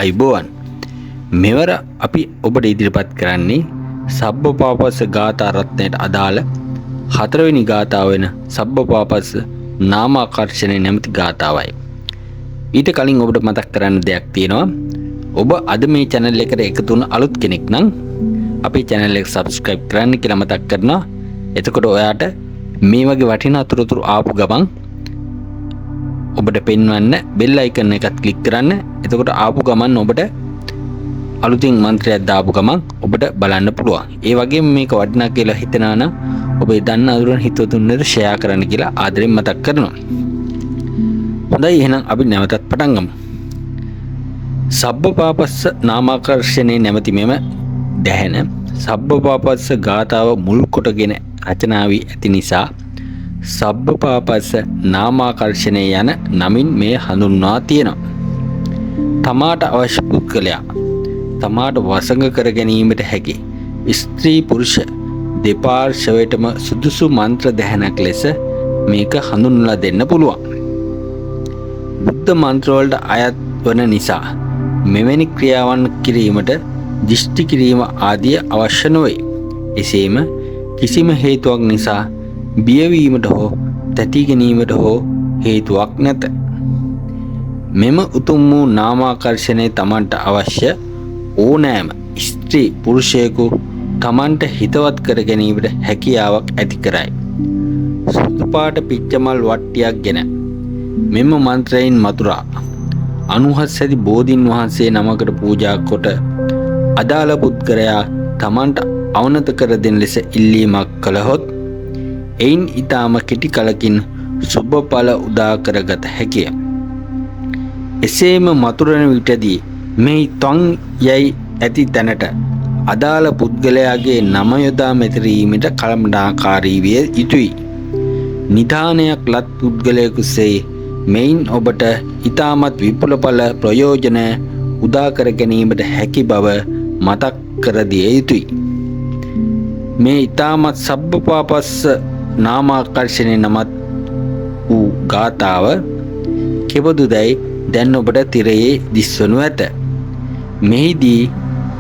අයිබෝවන් මෙවර අපි ඔබට ඉදිරිපත් කරන්නේ සබ්බපාපස්ස ගාථා රත්නයට අදාළ 4 වෙනි ගාථාව වෙන සබ්බපාපස්ස නාමාකර්ෂණය නැමැති ගාථාවයි. ඊට කලින් ඔබට මතක් කරන්න දෙයක් තියෙනවා. ඔබ අද මේ channel එකට එකතු වුණ අලුත් කෙනෙක් නම් අපේ channel එක subscribe කරන්න කියලා මතක් කරනවා. එතකොට ඔයාට මේ වගේ වටිනා අතුරුතුරු ආපු ගමන් ඔබට පෙන්වන්න bell icon එකත් click කරන්න. එතකොට ආපු ගමන් ඔබට අලුතින් මන්ත්‍රයක් දාපු ගමන් ඔබට බලන්න පුළුවන්. ඒ වගේම මේක වටිනා කියලා හිතනවා නම් ඔබ දන්න අඳුරන හිතවතුන්ට share කරන්න කියලා ආදරෙන් මතක් කරනවා. හොඳයි එහෙනම් අපි නැවතත් පටන් ගමු. සබ්බපාපස්ස නාමාකර්ෂණේ නැමැති මෙම දැහැන සබ්බපාපස්ස ගාථාව මුල් කොටගෙන රචනා වී ඇති නිසා සබ්බපාපස්ස නාමාකර්ෂණය යන නමින් මෙය හඳුන්වා තියෙනවා. තමාට අවශ්‍ය පුද්ගලයා තමාට වසඟ කර ගැනීමට හැකි ස්ත්‍රී පුරුෂ දෙපාර්ශ්වයටම සුදුසු මන්ත්‍ර දැහැනක් ලෙස මේක හඳුන්වලා දෙන්න පුළුවන්. බුද්ධ මන්ත්‍ර වලට අයත් වන නිසා මෙවැනි ක්‍රියාවන් කිරීමට දිෂ්ටි කිරීම ආදිය අවශ්‍ය නොවේ. එසේම කිසිම හේතුවක් නිසා බියවීමට හෝ තැති ගැනීමට හෝ හේතුවක් නැත. මෙම උතුම් වූ නාමාකර්ෂණය තමන්ට අවශ්‍ය ඕනෑම ස්ත්‍රී පුරුෂයෙකු තමන්ට හිතවත් කර ගැනීමට හැකියාවක් ඇති කරයි. සුදු පාට පිච්චමල් වට්ටියක් ගෙන මෙම මන්ත්‍රයෙන් මතුරා 97 ඇති බෝධීන් වහන්සේ නමකට පූජා කොට අදාළ පුද්ගලයා තමන්ට අවනත කර දෙන ලෙස ඉල්ලීමක් කළහොත් එයින් ඊටම කෙටි කලකින් සුබ ඵල උදා කරගත හැකිය. එසේම මතුරන විටදී මේ තොන් යයි ඇති තැනට අදාළ පුද්ගලයාගේ නම යොදා මෙතරීමට කලමනාකාරී විය යුතුයි. නිධානයක් ලත් පුද්ගලයෙකුසේ මෙයින් ඔබට ඊටමත් විපුල ඵල ප්‍රයෝජන උදා කර ගැනීමට හැකි බව මතක් කර දිය යුතුයි. මේ ඊටමත් සබ්බපාපස්ස නාමාකර්ෂණේ නමත් වූ ගාථාව කෙබඳුදයි දැන් ඔබට තිරයේ දිස්වනු ඇත. මෙහිදී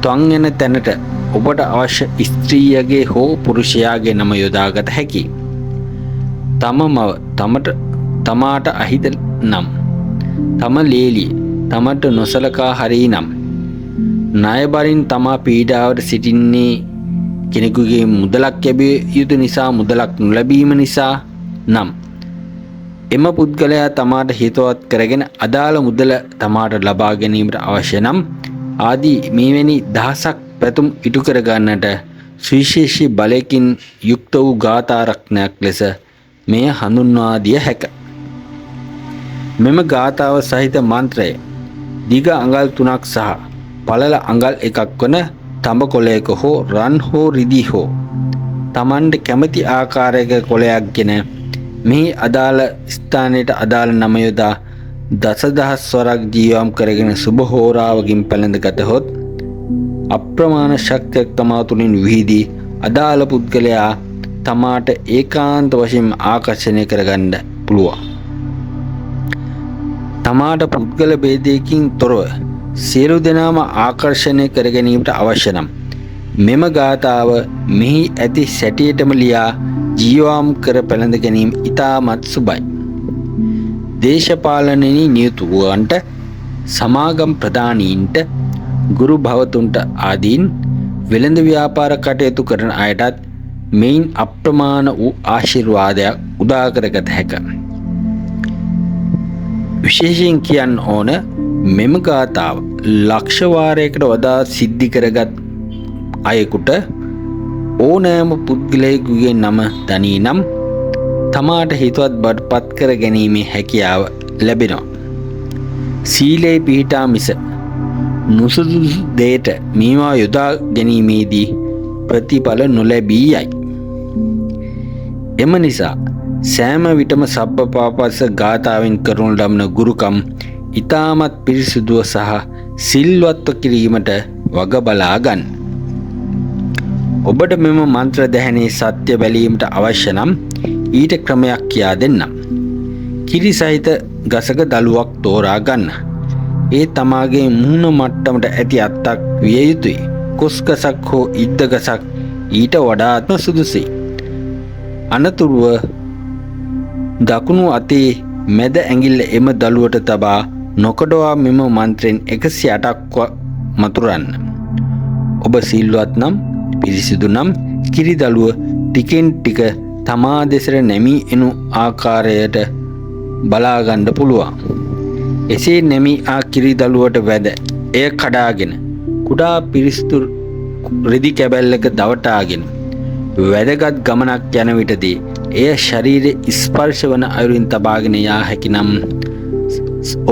තොන් යන තැනට ඔබට අවශ්‍ය ස්ත්‍රියගේ හෝ පුරුෂයාගේ නම යොදාගත හැකියි. තම මව තමාට අහිත නම්, තම ලේලිය තමට නොසලකා හරී නම්, ණයබරින් තමා පීඩාවට සිටින්නේ කෙනෙකුගේ මුදලක් ලැබිය යුතු නිසා මුදලක් නොලැබීම නිසා නම්, එම පුද්ගලයා තමාට හිතවත් කරගෙන අදාළ මුදල තමාට ලබා ගැනීමට අවශ්‍ය නම් ආදී මෙවැනි දහසක් පැතුම් ඉටු කර ගන්නට සුවිශේෂී බලයකින් යුක්ත වූ ගාථා රත්නයක් ලෙස මෙය හඳුන්වා දිය හැක. මෙම ගාථාව සහිත මන්ත්‍රය දිග අඟල් 3ක් සහ පළල අඟල් 1ක් වන තඹ කොළයක හෝ රන් හෝ රිදී හෝ තමන්ට කැමති ආකාරයක කොළයක් ගෙන මෙහි අදාළ ස්ථානයට අදාළ නම යොදා දසදහස් වරක් ජීවම් කරගෙන සුබ හෝරාවකින් පැලඳගතහොත් අප්‍රමාණ ශක්තියක් තමා තුළින් විහිදී අදාළ පුද්ගලයා තමාට ඒකාන්ත වශයෙන් ආකර්ෂණය කරගන්න පුළුවන්. තමාට පුද්ගල ભેදයකින් තොරව සියලු දෙනාම ආකර්ෂණය කර ගැනීමට අවශ්‍ය නම් මෙම ගාථාව මෙහි ඇති සැටියටම ලියා ජීවම් කර පැලඳ ගැනීම ඉතාමත් සුබයි. දේශපාලනයේ නියුතුවන්ට, සමාගම් ප්‍රධානීන්ට, ගුරු භවතුන්ට ආදීන් වෙළඳ ව්‍යාපාර කටයුතු කරන අයටත් මෙයින් අප්‍රමාණ වූ ආශිර්වාදයක් උදා කරගත හැකිය. විශේෂයෙන් කියන්න ඕන මෙම ගාථාව ලක්ෂ වාරයකට වඩා සිද්ධි කරගත් අයෙකුට ඕනෑම පුද්ගලයෙකුගේ නම දනී නම් තමාට හිතවත් බවට පත් කර ගැනීමේ හැකියාව ලැබෙනවා. සීලේ පිහිටා මිස නුසුදුසු දෙයට මේවා යොදා ගැනීමේදී ප්‍රතිඵල නොලැබී යයි. එම නිසා සෑම විටම සබ්බපාපස්ස ගාථාවෙන් කරනු ලබන ගුරුකම් ඊටමත් පිරිසුදුව සහ සිල්වත්ව කිරීමට වග බලා ගන්න. ඔබට මෙම මන්ත්‍ර දැහැනේ සත්‍ය බැලීමට අවශ්‍ය නම් ඊට ක්‍රමයක් කියා දෙන්නම්. කිරි සහිත ගසක දළුවක් තෝරා ගන්න. ඒ තමාගේ මුහුණ මට්ටමට ඇති අත්තක් විය යුතුයි. කුස්ගසක් හෝ ඉද්දගසක් ඊට වඩාත්ම සුදුසුයි. අනතුරුව දකුණු අතේ මැද ඇඟිල්ල එම දළුවට තබා නොකඩවා මෙම මන්ත්‍රයෙන් 108ක් මතුරන්න. ඔබ සිල්වත් නම් පිරිසිදු නම් කිරි දළුව ටිකෙන් ටික තමා දෙසට නැමී එනු ආකාරයට බලා ගන්න පුළුවන්. එසේ නැමී ආ කිරි දළුවට වැද එය කඩාගෙන කුඩා පිරිසිදු රෙදි කැබැල්ලක දවටාගෙන වැදගත් ගමනක් යන විටදී එය ශරීරයේ ස්පර්ශ වන අයුරින් තබාගෙන යා හැකි නම්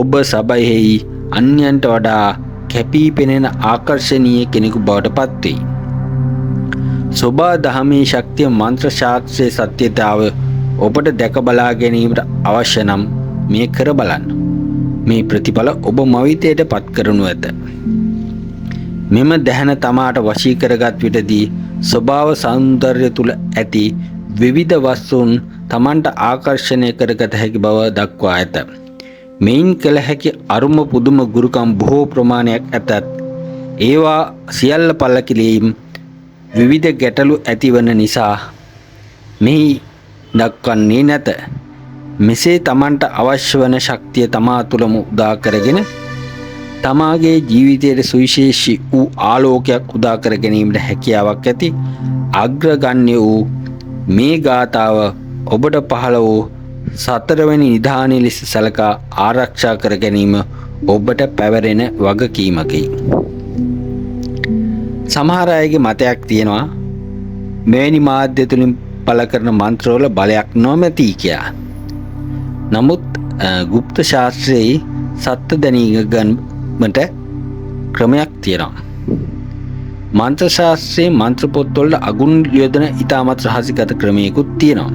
ඔබ සබයෙහි අන්‍යයන්ට වඩා කැපී පෙනෙන ආකර්ශනීය කෙනෙකු බවට පත් වෙයි. සෝබා දහමේ ශක්තිය මන්ත්‍ර ශාස්ත්‍රයේ සත්‍යතාව ඔබට දැක බලා ගැනීමට අවශ්‍ය නම් මේ කර බලන්න. මේ ප්‍රතිඵල ඔබ මවිතයට පත් කරනු ඇත. මෙම දැහැන තමාට වශී කරගත් විටදී ස්වභාව සෞන්දර්ය තුල ඇති විවිධ වස්තුන් තමන්ට ආකර්ෂණය කරගත හැකි බව දක්වා ඇත. මෙයින් කළ හැකි අරුම පුදුම ගුරුකම් බොහෝ ප්‍රමාණයක් ඇතත් ඒවා සියල්ල පළකිරීම විවිධ ගැටලු ඇතිවන නිසා මෙහි දක්වන්නේ නැත. මෙසේ තමන්ට අවශ්‍ය වන ශක්තිය තමා තුළම උදා කරගෙන තමාගේ ජීවිතයේ සුවිශේෂී වූ ආලෝකයක් උදා කර ගැනීමට හැකියාවක් ඇති අග්‍රගණ්‍ය වූ මේ ගාථාව ඔබට පහළ වූ සතරවැනි නිධානය ලෙස සලකා ආරක්ෂා කර ගැනීම ඔබට පැවරෙන වගකීමකි. සමහර අයගේ මතයක් තියෙනවා මෙවැනි මාධ්‍ය තුලින් පළ කරන මන්ත්‍රවල බලයක් නොමැති කියා. නමුත් গুপ্ত ශාස්ත්‍රයේ සත්‍ය දැනීමට ක්‍රමයක් තියෙනවා. මන්ත්‍ර ශාස්ත්‍රයේ මන්ත්‍ර පොත්වල අගුණ යොදන ඉතාමත් රහසිගත ක්‍රමයකුත් තියෙනවා.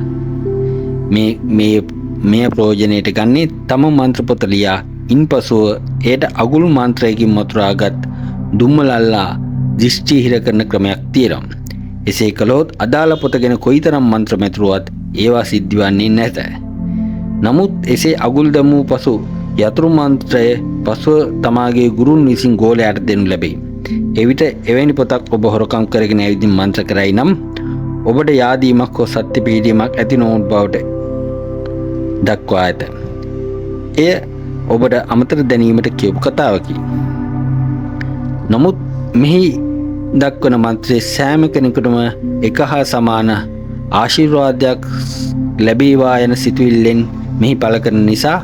මේ ප්‍රයෝජනයට ගන්නේ තම මන්ත්‍ර පොත ලියා ඉන්පසුව එයට අගුල් මන්ත්‍රයකින් මතුරාගත් දුම්මලල්ලා දෘෂ්ටි හිර කරන ක්‍රමයක් තියෙනවා. එසේ කළොත් අදාළ පොත ගැන කොයිතරම් මන්ත්‍ර මෙතුරුවත් ඒවා සිද්ධ වෙන්නේ නැත. නමුත් එසේ අගුල් දමූ පසු යතුරු මන්ත්‍රය පසුව තමාගේ ගුරුන් විසින් ගෝලයාට දෙනු ලැබේ. එවිට එවැනි පොතක් ඔබ හොරකම් කරගෙන ඇවිදින් මන්ත්‍ර කරයි නම් ඔබට යාදීමක් හෝ සත්‍ය පිළිදීමක් ඇති නොවන බවට දක්වා ඇත. එය ඔබට අමතර දැනීමට කියපු කතාවකි. නමුත් මෙහි දක්වන මන්ත්‍රයේ සෑම කෙනෙකුටම එක හා සමාන ආශිර්වාදයක් ලැබේවා යන සිතුවිල්ලෙන් මෙහි පළ කරන නිසා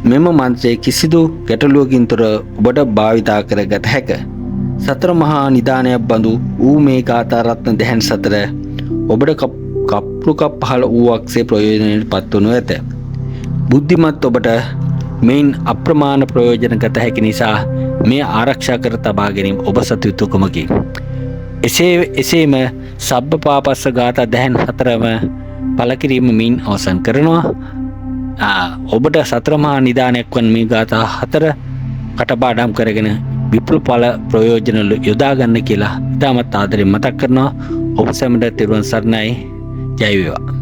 මෙම මන්ත්‍රයේ කිසිදු ගැටලුවකින් තොර ඔබට භාවිතා කරගත හැක. සතර මහා නිදානයක් බඳු ඌ මේ ගාථා රත්න දැහැන් සතර ඔබට කප්පුකප් පහළ වූවක්සේ ප්‍රයෝජනයට පත් වනු ඇත. බුද්ධිමත් ඔබට මෙයින් අප්‍රමාණ ප්‍රයෝජන ගත හැකි නිසා මේ ආරක්ෂා කර තබා ගැනීම ඔබ සතු යුතුකමකි. එසේම සබ්බපාපස්ස ගාථා දැහැන් හතරම පළ කිරීම මින් අවසන් කරනවා. ඔබට සතර මහා නිදානයක් වන මේ ගාථා හතර කටපාඩම් කරගෙන විපුල ඵල ප්‍රයෝජන යොදා ගන්න කියලා ඉතාමත් ආදරෙන් මතක් කරනවා. ඔබ සැමට තෙරුවන් සරණයි. ජය වේවා.